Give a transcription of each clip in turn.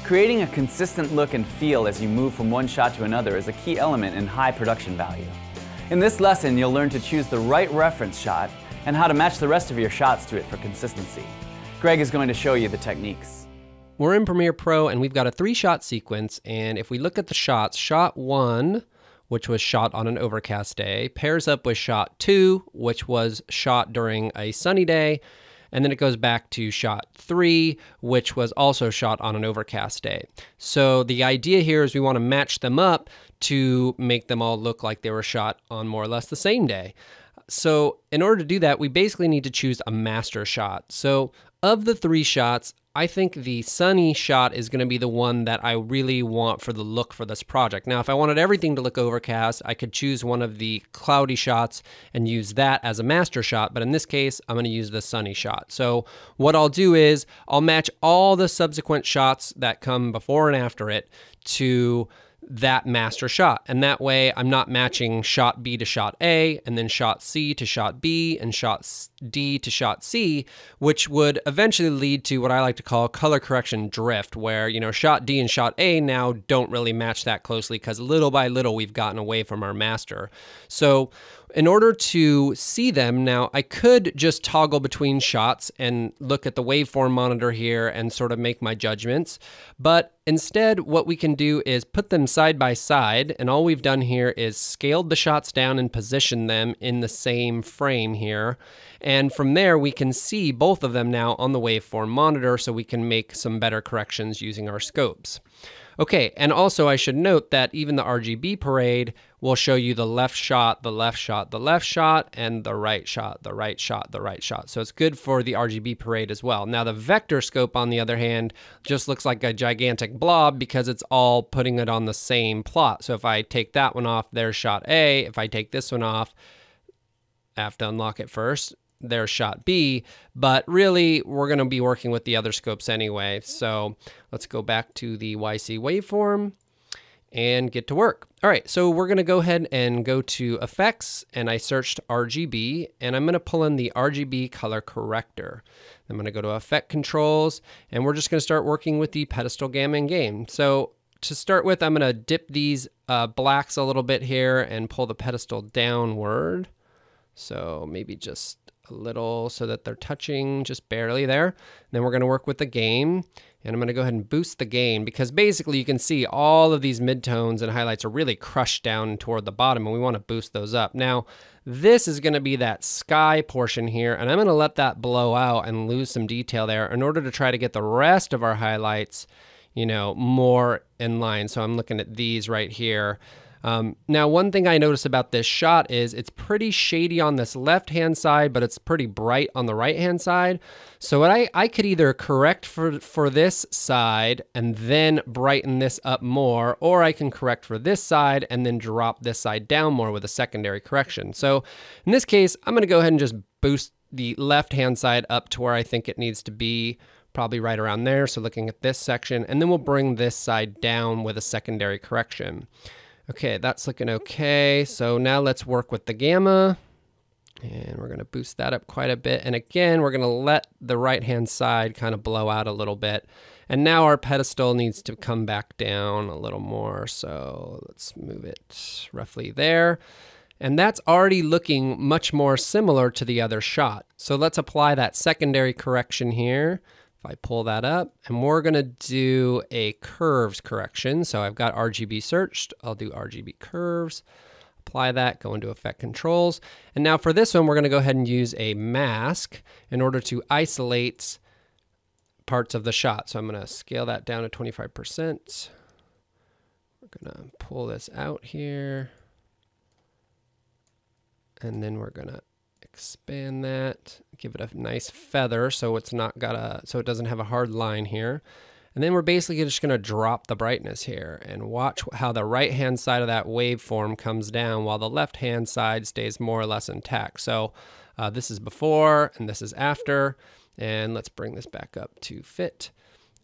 Creating a consistent look and feel as you move from one shot to another is a key element in high production value. In this lesson, you'll learn to choose the right reference shot and how to match the rest of your shots to it for consistency. Greg is going to show you the techniques. We're in Premiere Pro and we've got a 3-shot sequence, and if we look at the shots, shot 1, which was shot on an overcast day, pairs up with shot 2, which was shot during a sunny day, and then it goes back to shot 3, which was also shot on an overcast day. So the idea here is we want to match them up to make them all look like they were shot on more or less the same day. So in order to do that, we basically need to choose a master shot. So of the 3 shots, I think the sunny shot is going to be the one that I really want for the look for this project. Now, if I wanted everything to look overcast, I could choose one of the cloudy shots and use that as a master shot. But in this case, I'm going to use the sunny shot. So what I'll do is I'll match all the subsequent shots that come before and after it to that master shot. And that way I'm not matching shot B to shot A and then shot C to shot B and shot D to shot C, which would eventually lead to what I like to call color correction drift, where, you know, shot D and shot A now don't really match that closely because little by little we've gotten away from our master. So in order to see them now, I could just toggle between shots and look at the waveform monitor here and sort of make my judgments. But instead, what we can do is put them side by side, and all we've done here is scaled the shots down and positioned them in the same frame here. And from there, we can see both of them now on the waveform monitor, so we can make some better corrections using our scopes. Okay, and also I should note that even the RGB parade will show you the left shot, the left shot, the left shot, and the right shot, the right shot, the right shot. So it's good for the RGB parade as well. Now the Vectorscope, on the other hand, just looks like a gigantic blob because it's all putting it on the same plot. So if I take that one off, there's shot A. If I take this one off, I have to unlock it first. There's shot B, but really we're going to be working with the other scopes anyway. So let's go back to the YC waveform and get to work. All right, so we're going to go ahead and go to Effects, and I searched RGB, and I'm going to pull in the Rgb Color Corrector. I'm going to go to Effect Controls, and we're just going to start working with the pedestal gamma and gain. So to start with, I'm going to dip these blacks a little bit here and pull the pedestal downward. So maybe just a little so that they're touching just barely there. Then we're going to work with the gain, and I'm going to go ahead and boost the gain because basically you can see all of these midtones and highlights are really crushed down toward the bottom, and we want to boost those up. Now this is going to be that sky portion here, and I'm going to let that blow out and lose some detail there in order to try to get the rest of our highlights, you know, more in line. So I'm looking at these right here. Now, one thing I notice about this shot is it's pretty shady on this left-hand side, but it's pretty bright on the right-hand side. So what I could either correct for this side and then brighten this up more, or I can correct for this side and then drop this side down more with a secondary correction. So in this case, I'm going to go ahead and just boost the left-hand side up to where I think it needs to be, probably right around there. So looking at this section, and then we'll bring this side down with a secondary correction. Okay, that's looking okay. So now let's work with the gamma, and we're going to boost that up quite a bit. And again, we're going to let the right-hand side kind of blow out a little bit. And now our pedestal needs to come back down a little more. So let's move it roughly there. And that's already looking much more similar to the other shot. So let's apply that secondary correction here. If I pull that up, and we're going to do a curves correction. So I've got RGB searched. I'll do RGB curves, apply that, go into Effect Controls. And now for this one, we're going to go ahead and use a mask in order to isolate parts of the shot. So I'm going to scale that down to 25%. We're going to pull this out here. And then we're going to expand that, give it a nice feather so it's not got a, so it doesn't have a hard line here. And then we're basically just going to drop the brightness here and watch how the right hand side of that waveform comes down while the left hand side stays more or less intact. So this is before and this is after, and let's bring this back up to fit.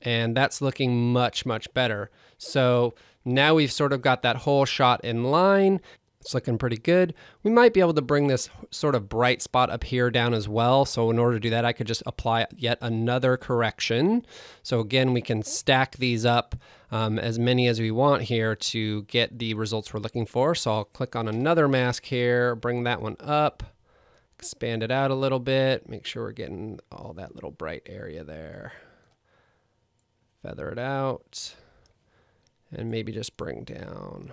And that's looking much, much better. So now we've sort of got that whole shot in line. It's looking pretty good. We might be able to bring this sort of bright spot up here down as well. So in order to do that, I could just apply yet another correction. So again, we can stack these up as many as we want here to get the results we're looking for. So I'll click on another mask here, bring that one up, expand it out a little bit, make sure we're getting all that little bright area there. Feather it out, and maybe just bring down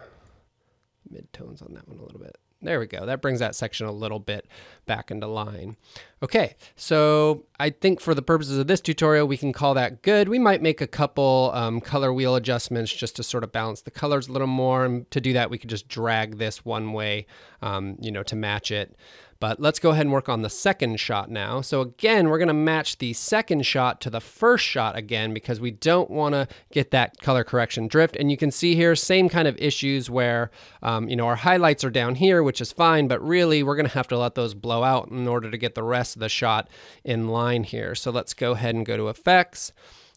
midtones on that one a little bit. There we go. That brings that section a little bit back into line. Okay, so I think for the purposes of this tutorial, we can call that good. We might make a couple color wheel adjustments just to sort of balance the colors a little more. And to do that, we could just drag this one way, to match it. But let's go ahead and work on the second shot now. So again, we're gonna match the second shot to the first shot again, because we don't wanna get that color correction drift. And you can see here, same kind of issues where, our highlights are down here, which is fine, but really we're gonna have to let those blow out in order to get the rest of the shot in line here. So let's go ahead and go to Effects.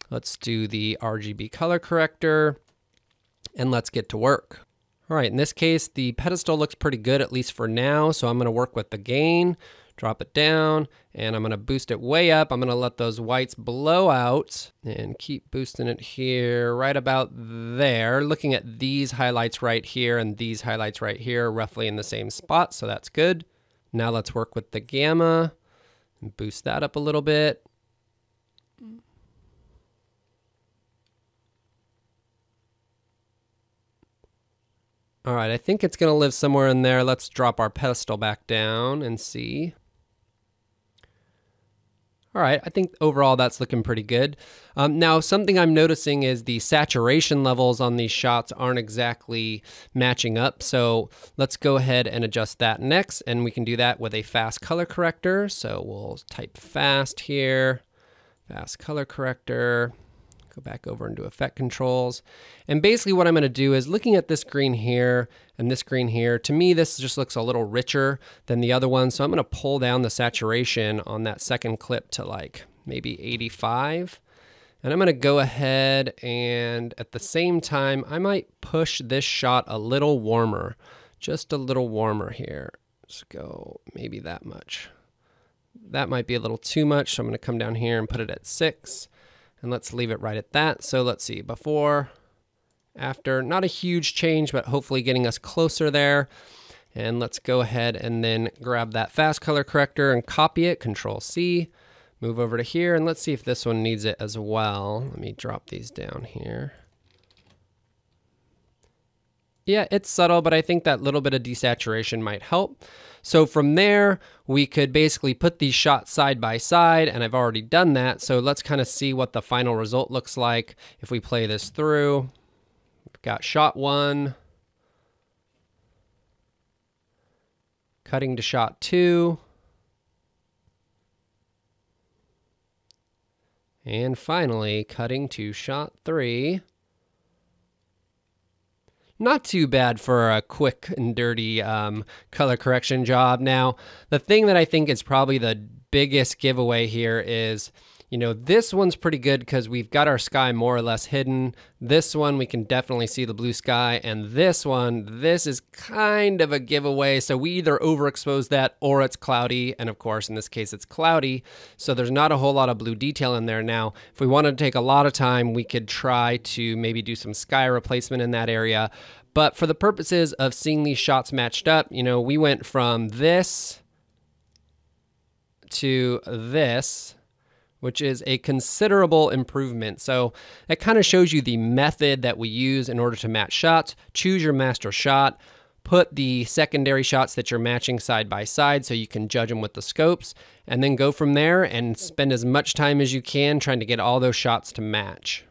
Let's do the RGB Color Corrector, and let's get to work. All right, in this case, the pedestal looks pretty good, at least for now. So I'm gonna work with the gain, drop it down, and I'm gonna boost it way up. I'm gonna let those whites blow out and keep boosting it here, right about there. Looking at these highlights right here and these highlights right here, roughly in the same spot, so that's good. Now let's work with the gamma and boost that up a little bit. All right, I think it's gonna live somewhere in there. Let's drop our pedestal back down and see. All right, I think overall that's looking pretty good. Now, something I'm noticing is the saturation levels on these shots aren't exactly matching up. So let's go ahead and adjust that next. And we can do that with a fast color corrector. So we'll type fast here, fast color corrector. Go back over into effect controls. And basically what I'm gonna do is looking at this green here and this green here, to me, this just looks a little richer than the other one. So I'm gonna pull down the saturation on that second clip to like maybe 85. And I'm gonna go ahead and at the same time, I might push this shot a little warmer, just a little warmer here. Let's go maybe that much. That might be a little too much. So I'm gonna come down here and put it at 6. And let's leave it right at that. So let's see, before, after, not a huge change, but hopefully getting us closer there. And let's go ahead and then grab that fast color corrector and copy it, Control C, move over to here, and let's see if this one needs it as well. Let me drop these down here. Yeah, it's subtle, but I think that little bit of desaturation might help. So from there, we could basically put these shots side by side, and I've already done that. So let's kind of see what the final result looks like if we play this through. We've got shot 1, cutting to shot 2, and finally cutting to shot 3. Not too bad for a quick and dirty color correction job. Now, the thing that I think is probably the biggest giveaway here is, this one's pretty good because we've got our sky more or less hidden. This one, we can definitely see the blue sky. And this one, this is kind of a giveaway. So we either overexpose that or it's cloudy. And of course, in this case, it's cloudy. So there's not a whole lot of blue detail in there. Now, if we wanted to take a lot of time, we could try to maybe do some sky replacement in that area. But for the purposes of seeing these shots matched up, we went from this to this, which is a considerable improvement. So that kind of shows you the method that we use in order to match shots. Choose your master shot, put the secondary shots that you're matching side by side so you can judge them with the scopes, and then go from there and spend as much time as you can trying to get all those shots to match.